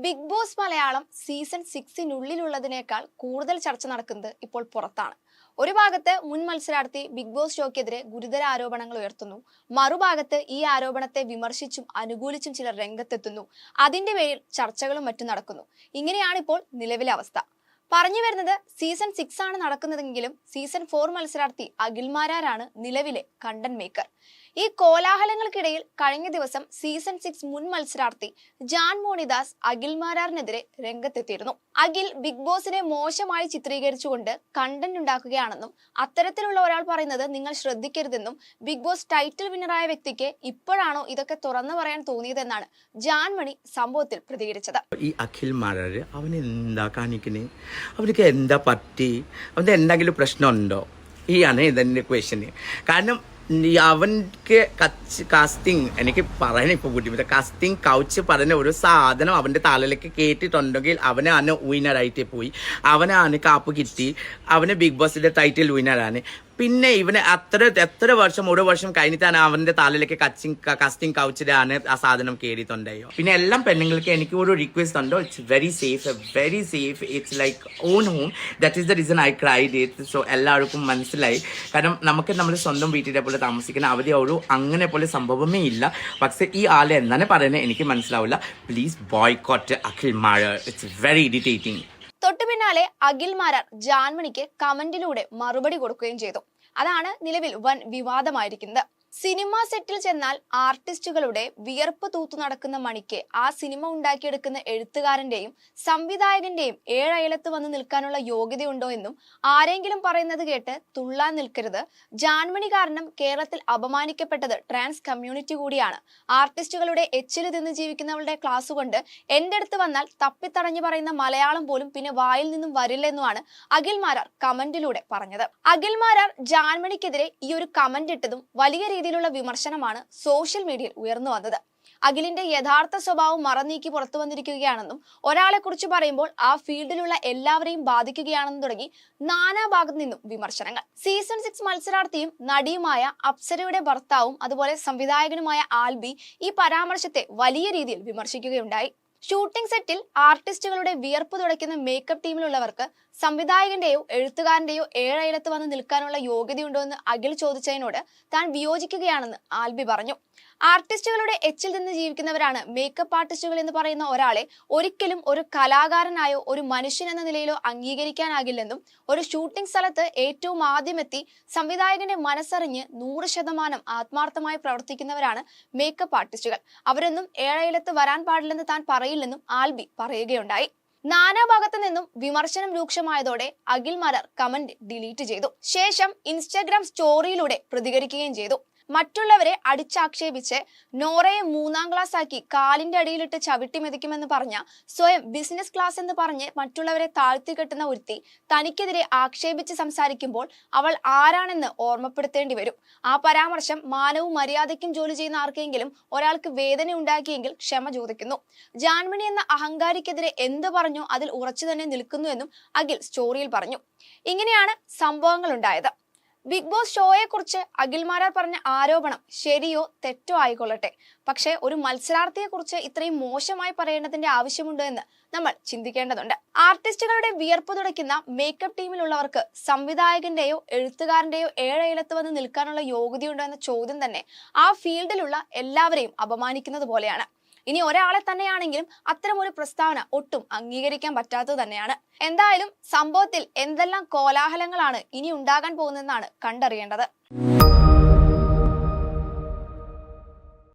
Big boss Malayalam season 6-നുള്ളിലുള്ളതിനേക്കാൾ കൂടുതൽ ചർച്ച നടക്കുന്നത് ഇപ്പോൾ പുറത്താണ്. ഒരു ഭാഗത്ത് മുൻ മത്സരാർത്ഥി ബിഗ് ബോസ് ഷോയ്ക്കെതിരെ ഗുരുതര ആരോപണങ്ങൾ ഉയർത്തുന്നു. മറുഭാഗത്ത് ഈ ആരോപണത്തെ വിമർശിച്ചും അനുകൂലിച്ചും ചിലർ രംഗത്തെത്തുന്നു. അതിന്റെ പേരിൽ ചർച്ചകളും മറ്റും നടക്കുന്നു. ഇങ്ങനെയാണ് ഇപ്പോൾ നിലവിലെ അവസ്ഥ. പറഞ്ഞു വരുന്നത് സീസൺ 6 ആണ് നടക്കുന്നതെങ്കിലും സീസൺ 4 മത്സരാർത്ഥി അഖിൽ മാരാരാണ് നിലവിലെ കണ്ടന്റ് മേക്കർ. ഈ കോലാഹലങ്ങൾക്കിടയിൽ കഴിഞ്ഞ ദിവസം സീസൺ 6 മുൻ മത്സരാർത്ഥി ജാൻ മോണിദാസ് അഖിൽ മാരാറിനെതിരെ രംഗത്തെത്തിയിരുന്നു. അഖിൽ ബിഗ് ബോസിനെ മോശമായി ചിത്രീകരിച്ചുകൊണ്ട് കണ്ടന്റ് ഉണ്ടാക്കുകയാണെന്നും അത്തരത്തിലുള്ള ഒരാൾ പറയുന്നത് നിങ്ങൾ ശ്രദ്ധിക്കരുതെന്നും ബിഗ് ബോസ് ടൈറ്റിൽ വിന്നറായ വ്യക്തിക്ക് ഇപ്പോഴാണോ ഇതൊക്കെ തുറന്നു പറയാൻ തോന്നിയതെന്നാണ് ജാൻ മണി സംഭവത്തിൽ പ്രതികരിച്ചത്. ഈ അഖിൽ മാരാർ അവന് എന്താ കാണിക്കണേ? അവർക്ക് എന്താ പറ്റി? അവൻ്റെ എന്തെങ്കിലും പ്രശ്നമുണ്ടോ? ആണ് ഇതെൻ്റെ ക്വസ്റ്റ്യന്. കാരണം അവൻക്ക് കാസ്റ്റിംഗ് എനിക്ക് പറയാൻ ഇപ്പോൾ ബുദ്ധിമുട്ട്. കാസ്റ്റിംഗ് കൗച്ച് പറഞ്ഞ ഒരു സാധനം അവൻ്റെ തലയിലേക്ക് കേട്ടിട്ടുണ്ടെങ്കിൽ അവനാണ് വിന്നറായിട്ട് പോയി, അവനാണ് കാപ്പ് കിട്ടി, അവന് ബിഗ് ബോസിന്റെ ടൈറ്റിൽ വിന്നറാണ്. പിന്നെ ഇവന് എത്ര വർഷം, ഒരു വർഷം കഴിഞ്ഞിട്ടാണ് അവന്റെ തലയിലേക്ക് കാസ്റ്റിംഗ് കൗച്ചിലാണ് ആ സാധനം കേറിയിട്ടുണ്ടായോ. പിന്നെ എല്ലാം പെണ്ണുങ്ങൾക്ക് എനിക്ക് ഒരു റിക്വസ്റ്റ് ഉണ്ടോ, it's very safe, it's like on home. That is the reason I cried it. So എല്ലാവർക്കും മനസ്സിലായി. കാരണം നമുക്ക് നമ്മൾ സ്വന്തം വീട്ടിലെ പോലെ താമസിക്കുന്ന അവിടെ ഒരു അങ്ങനെ പോലെ സംഭവമേ ഇല്ല. പക്ഷെ ഈ ആളെ എന്താണ് പറയുന്നത് എനിക്ക് മനസ്സിലാവില്ല. Please boycott Akhil Marar. It's very irritating. തൊട്ടു പിന്നാലെ അഖിൽ മാരാർ ജാൻമണിക്ക് കമന്റിലൂടെ മറുപടി കൊടുക്കുകയും ചെയ്തു. അതാണ് നിലവിൽ വൻ വിവാദമായിരിക്കുന്നത്. സിനിമ സെറ്റിൽ ചെന്നാൽ ആർട്ടിസ്റ്റുകളുടെ വിയർപ്പ് തൂത്തു നടക്കുന്ന മണിക്ക് ആ സിനിമ ഉണ്ടാക്കിയെടുക്കുന്ന എഴുത്തുകാരന്റെയും സംവിധായകന്റെയും ഏഴയലത്ത് വന്ന് നിൽക്കാനുള്ള യോഗ്യതയുണ്ടോ എന്നും ആരെങ്കിലും പറയുന്നത് കേട്ട് തുള്ളാൻ നിൽക്കരുത്. ജാൻമണി കാരണം കേരളത്തിൽ അപമാനിക്കപ്പെട്ടത് ട്രാൻസ് കമ്മ്യൂണിറ്റി കൂടിയാണ്. ആർട്ടിസ്റ്റുകളുടെ എച്ചില് തിന്ന് ജീവിക്കുന്നവരുടെ ക്ലാസ് കൊണ്ട് എന്റെ അടുത്ത് വന്നാൽ തപ്പിത്തടഞ്ഞു പറയുന്ന മലയാളം പോലും പിന്നെ വായിൽ നിന്നും വരില്ലെന്നുമാണ് അഖിൽ മാരാർ കമന്റിലൂടെ പറഞ്ഞത്. അഖിൽ മാരാർ ജാൻമണിക്കെതിരെ ഈ ഒരു കമന്റ് ഇട്ടതും വലിയ രീതിയിലുള്ള വിമർശനമാണ് സോഷ്യൽ മീഡിയയിൽ ഉയർന്നു വന്നത്. അഖിലിന്റെ യഥാർത്ഥ സ്വഭാവം മറനീക്കി പുറത്തു വന്നിരിക്കുകയാണെന്നും ഒരാളെ കുറിച്ച് പറയുമ്പോൾ ആ ഫീൽഡിലുള്ള എല്ലാവരെയും ബാധിക്കുകയാണെന്നും തുടങ്ങി നാനാഭാഗത്തു നിന്നും വിമർശനങ്ങൾ. സീസൺ 6 മത്സരാർത്ഥിയും നടിയുമായ അപ്സരയുടെ ഭർത്താവും അതുപോലെ സംവിധായകനുമായ ആൽബി ഈ പരാമർശത്തെ വലിയ രീതിയിൽ വിമർശിക്കുകയുണ്ടായി. ഷൂട്ടിംഗ് സെറ്റിൽ ആർട്ടിസ്റ്റുകളുടെ വിയർപ്പ് തുടയ്ക്കുന്ന മേക്കപ്പ് ടീമിലുള്ളവർക്ക് സംവിധായകന്റെയോ എഴുത്തുകാരന്റെയോ ഏഴയലത്ത് വന്ന് നിൽക്കാനുള്ള യോഗ്യതയുണ്ടോ എന്ന് അഖിൽ ചോദിച്ചതിനോട് താൻ വിയോജിക്കുകയാണെന്ന് ആൽബി പറഞ്ഞു. ആർട്ടിസ്റ്റുകളുടെ എച്ചിൽ നിന്ന് ജീവിക്കുന്നവരാണ് മേക്കപ്പ് ആർട്ടിസ്റ്റുകൾ എന്ന് പറയുന്ന ഒരാളെ ഒരിക്കലും ഒരു കലാകാരനായോ ഒരു മനുഷ്യൻ എന്ന നിലയിലോ അംഗീകരിക്കാനാകില്ലെന്നും ഒരു ഷൂട്ടിംഗ് സ്ഥലത്ത് ഏറ്റവും ആദ്യമെത്തി സംവിധായകന്റെ മനസ്സറിഞ്ഞ് 100% ആത്മാർത്ഥമായി പ്രവർത്തിക്കുന്നവരാണ് മേക്കപ്പ് ആർട്ടിസ്റ്റുകൾ. അവരൊന്നും ഏഴയലത്ത് വരാൻ പാടില്ലെന്ന് താൻ പറയില്ലെന്നും ആൽബി പറയുകയുണ്ടായി. നാനാഭാഗത്തു നിന്നും വിമർശനം രൂക്ഷമായതോടെ അഖിൽ മാരാർ കമന്റ് ഡിലീറ്റ് ചെയ്തു. ശേഷം ഇൻസ്റ്റാഗ്രാം സ്റ്റോറിയിലൂടെ പ്രതികരിക്കുകയും ചെയ്തു. മറ്റുള്ളവരെ അടിച്ചാക്ഷേപിച്ച് നോറയെ 3ാം ക്ലാസ് ആക്കി കാലിന്റെ അടിയിലിട്ട് ചവിട്ടി മെതിക്കുമെന്ന് പറഞ്ഞ സ്വയം ബിസിനസ് ക്ലാസ് എന്ന് പറഞ്ഞ് മറ്റുള്ളവരെ താഴ്ത്തിക്കെട്ടുന്ന ഒരുത്തി തനിക്കെതിരെ ആക്ഷേപിച്ച് സംസാരിക്കുമ്പോൾ അവൾ ആരാണെന്ന് ഓർമ്മപ്പെടുത്തേണ്ടി വരും. ആ പരാമർശം മാനവും മര്യാദയ്ക്കും ജോലി ചെയ്യുന്ന ആർക്കെങ്കിലും ഒരാൾക്ക് വേദന ഉണ്ടാക്കിയെങ്കിൽ ക്ഷമ ചോദിക്കുന്നു. ജാൻമണി എന്ന അഹങ്കാരിക്കെതിരെ എന്ത് പറഞ്ഞോ അതിൽ ഉറച്ചു തന്നെ നിൽക്കുന്നു എന്നും അഖിൽ സ്റ്റോറിയിൽ പറഞ്ഞു. ഇങ്ങനെയാണ് സംഭവങ്ങൾ ഉണ്ടായത്. ബിഗ് ബോസ് ഷോയെ കുറിച്ച് അഖിൽ മാരാർ പറഞ്ഞ ആരോപണം ശരിയോ തെറ്റോ ആയിക്കൊള്ളട്ടെ, പക്ഷെ ഒരു മത്സരാർത്ഥിയെ കുറിച്ച് ഇത്രയും മോശമായി പറയേണ്ടതിന്റെ ആവശ്യമുണ്ടോ എന്ന് നമ്മൾ ചിന്തിക്കേണ്ടതുണ്ട്. ആർട്ടിസ്റ്റുകളുടെ വിയർപ്പ് തുടയ്ക്കുന്ന മേക്കപ്പ് ടീമിലുള്ളവർക്ക് സംവിധായകന്റെയോ എഴുത്തുകാരന്റെയോ ഏഴയലത്ത് വന്ന് നിൽക്കാനുള്ള യോഗ്യതയുണ്ടോ എന്ന ചോദ്യം തന്നെ ആ ഫീൽഡിലുള്ള എല്ലാവരെയും അപമാനിക്കുന്നത് പോലെയാണ്. ഇനി ഒരാളെ തന്നെയാണെങ്കിലും അത്തരം ഒരു പ്രസ്താവന ഒട്ടും അംഗീകരിക്കാൻ പറ്റാത്തത് തന്നെയാണ്. എന്തായാലും സംഭവത്തിൽ എന്തെല്ലാം കോലാഹലങ്ങളാണ് ഇനി ഉണ്ടാകാൻ പോകുന്നതെന്നാണ് കണ്ടറിയേണ്ടത്.